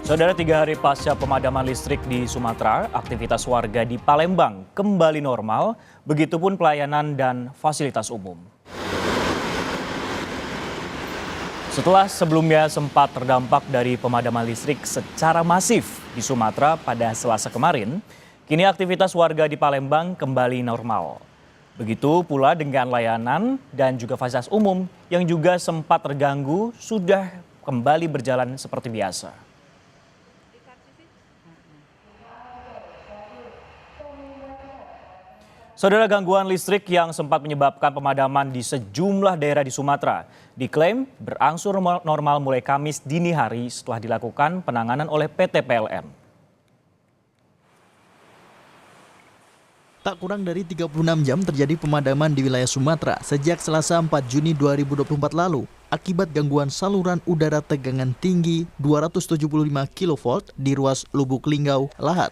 Saudara, 3 hari pasca pemadaman listrik di Sumatera, aktivitas warga di Palembang kembali normal, begitupun pelayanan dan fasilitas umum. Setelah sebelumnya sempat terdampak dari pemadaman listrik secara masif di Sumatera pada Selasa kemarin, kini aktivitas warga di Palembang kembali normal. Begitu pula dengan layanan dan juga fasilitas umum yang juga sempat terganggu sudah kembali berjalan seperti biasa. Saudara, gangguan listrik yang sempat menyebabkan pemadaman di sejumlah daerah di Sumatera diklaim berangsur normal mulai Kamis dini hari setelah dilakukan penanganan oleh PT PLN. Tak kurang dari 36 jam terjadi pemadaman di wilayah Sumatera sejak Selasa 4 Juni 2024 lalu akibat gangguan saluran udara tegangan tinggi 275 kV di ruas Lubuk Linggau, Lahat.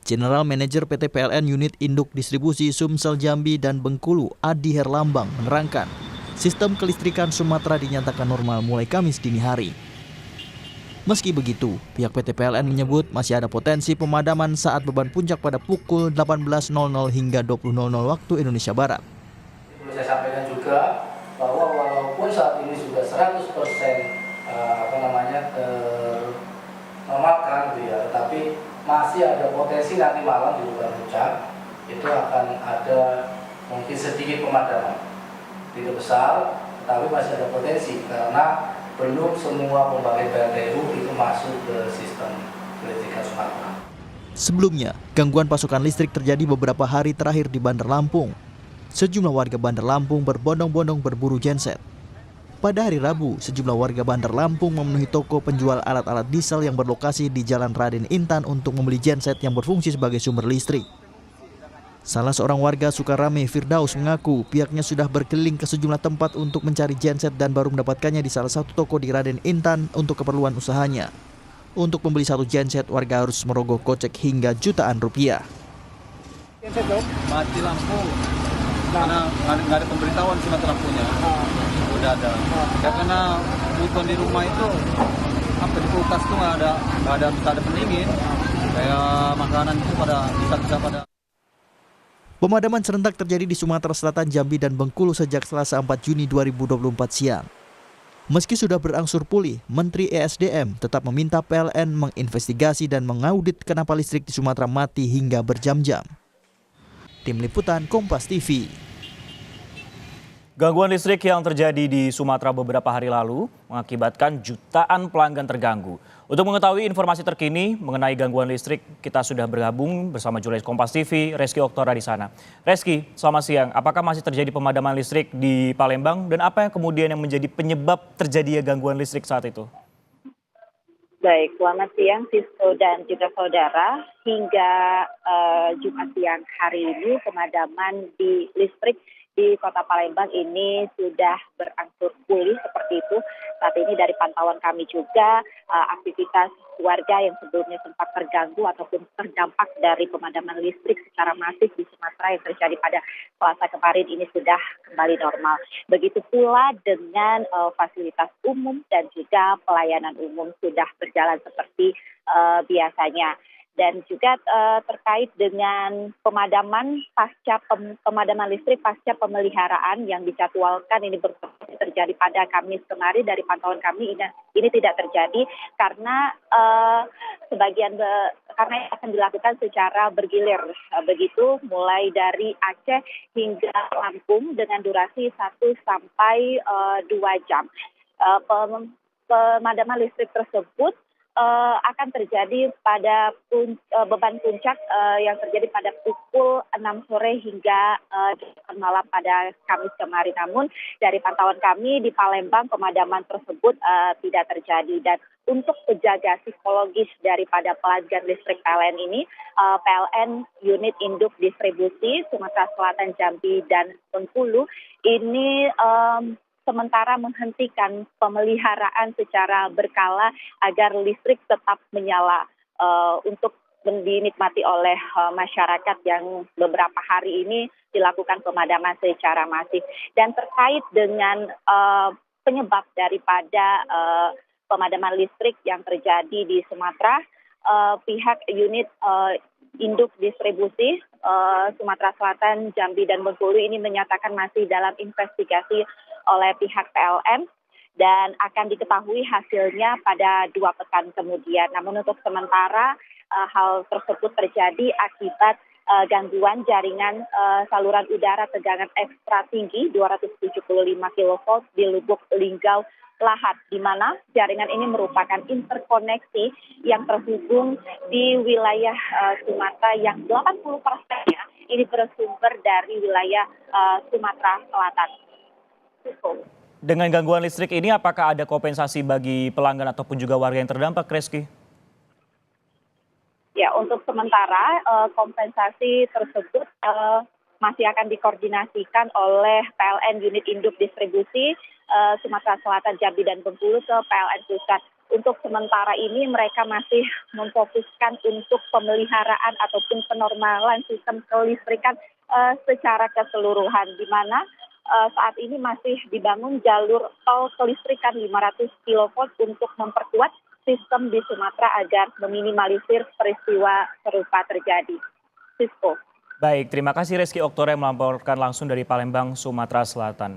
General Manager PT PLN Unit Induk Distribusi Sumsel Jambi dan Bengkulu, Adi Herlambang, menerangkan sistem kelistrikan Sumatera dinyatakan normal mulai Kamis dini hari. Meski begitu, pihak PT PLN menyebut masih ada potensi pemadaman saat beban puncak pada pukul 18.00 hingga 20.00 waktu Indonesia Barat. Saya sampaikan juga bahwa walaupun saat ini sudah 100% ternormalkan gitu ya, tetapi masih ada potensi nanti malam di bulan puncak itu akan ada mungkin sedikit pemadaman, tidak besar, tapi masih ada potensi karena belum semua pembangkit PLTU itu masuk ke sistem kelistrikan Sumatera. Sebelumnya, gangguan pasokan listrik terjadi beberapa hari terakhir di Bandar Lampung. Sejumlah warga Bandar Lampung berbondong-bondong berburu genset. Pada hari Rabu, sejumlah warga Bandar Lampung memenuhi toko penjual alat-alat diesel yang berlokasi di Jalan Raden Intan untuk membeli genset yang berfungsi sebagai sumber listrik. Salah seorang warga Sukarame, Firdaus, mengaku pihaknya sudah berkeliling ke sejumlah tempat untuk mencari genset dan baru mendapatkannya di salah satu toko di Raden Intan untuk keperluan usahanya. Untuk membeli satu genset, warga harus merogoh kocek hingga jutaan rupiah. Genset dong? Mati lampu. Karena nggak ada pemberitahuan sih mati lampunya. Udah ada. Ya karena kebutuhan di rumah itu di kulkas tuh nggak ada pendingin. Kayak makanan itu bisa pada. Pemadaman serentak terjadi di Sumatera Selatan, Jambi, dan Bengkulu sejak Selasa 4 Juni 2024 siang. Meski sudah berangsur pulih, Menteri ESDM tetap meminta PLN menginvestigasi dan mengaudit kenapa listrik di Sumatera mati hingga berjam-jam. Tim Liputan Kompas TV. Gangguan listrik yang terjadi di Sumatera beberapa hari lalu mengakibatkan jutaan pelanggan terganggu. Untuk mengetahui informasi terkini mengenai gangguan listrik, kita sudah bergabung bersama jurnalis Kompas TV, Reski Oktora di sana. Reski, selamat siang. Apakah masih terjadi pemadaman listrik di Palembang dan apa yang kemudian yang menjadi penyebab terjadinya gangguan listrik saat itu? Baik, selamat siang Sisko dan juga saudara. Hingga Jumat siang hari ini pemadaman di listrik di Kota Palembang ini sudah berangsur pulih seperti itu. Saat ini dari pantauan kami juga aktivitas warga yang sebelumnya sempat terganggu ataupun terdampak dari pemadaman listrik secara masif di Sumatera yang terjadi pada Selasa kemarin ini sudah kembali normal. Begitu pula dengan fasilitas umum dan juga pelayanan umum sudah berjalan seperti biasanya. Dan juga terkait dengan pemadaman listrik pasca pemeliharaan yang dijadwalkan ini terjadi pada Kamis kemarin, dari pantauan kami ini tidak terjadi karena karena akan dilakukan secara bergilir, begitu mulai dari Aceh hingga Lampung dengan durasi 1 sampai 2 jam. Pemadaman listrik tersebut akan terjadi pada beban puncak yang terjadi pada pukul 6 sore hingga malam pada Kamis kemarin. Namun dari pantauan kami di Palembang pemadaman tersebut tidak terjadi. Dan untuk menjaga psikologis daripada pelanggan listrik PLN ini, PLN Unit Induk Distribusi Sumatera Selatan, Jambi, dan Bengkulu ini sementara menghentikan pemeliharaan secara berkala agar listrik tetap menyala untuk dinikmati oleh masyarakat yang beberapa hari ini dilakukan pemadaman secara masif. Dan terkait dengan penyebab daripada pemadaman listrik yang terjadi di Sumatera. Pihak unit induk distribusi Sumatera Selatan, Jambi, dan Bengkulu ini menyatakan masih dalam investigasi oleh pihak PLN dan akan diketahui hasilnya pada 2 pekan kemudian. Namun untuk sementara hal tersebut terjadi akibat gangguan jaringan saluran udara tegangan ekstra tinggi 275 kV di Lubuk Linggau Lahat, di mana jaringan ini merupakan interkoneksi yang terhubung di wilayah Sumatera yang 80%-nya ini bersumber dari wilayah Sumatera Selatan. Dengan gangguan listrik ini apakah ada kompensasi bagi pelanggan ataupun juga warga yang terdampak, Reski? Ya, untuk sementara kompensasi tersebut masih akan dikoordinasikan oleh PLN unit induk distribusi Sumatera Selatan, Jambi, dan Bengkulu ke PLN Pusat. Untuk sementara ini mereka masih memfokuskan untuk pemeliharaan ataupun penormalan sistem kelistrikan secara keseluruhan, di mana saat ini masih dibangun jalur tol kelistrikan 500 kV untuk memperkuat sistem di Sumatera agar meminimalisir peristiwa serupa terjadi. Sisko. Baik, terima kasih Reski Oktore melaporkan langsung dari Palembang, Sumatera Selatan.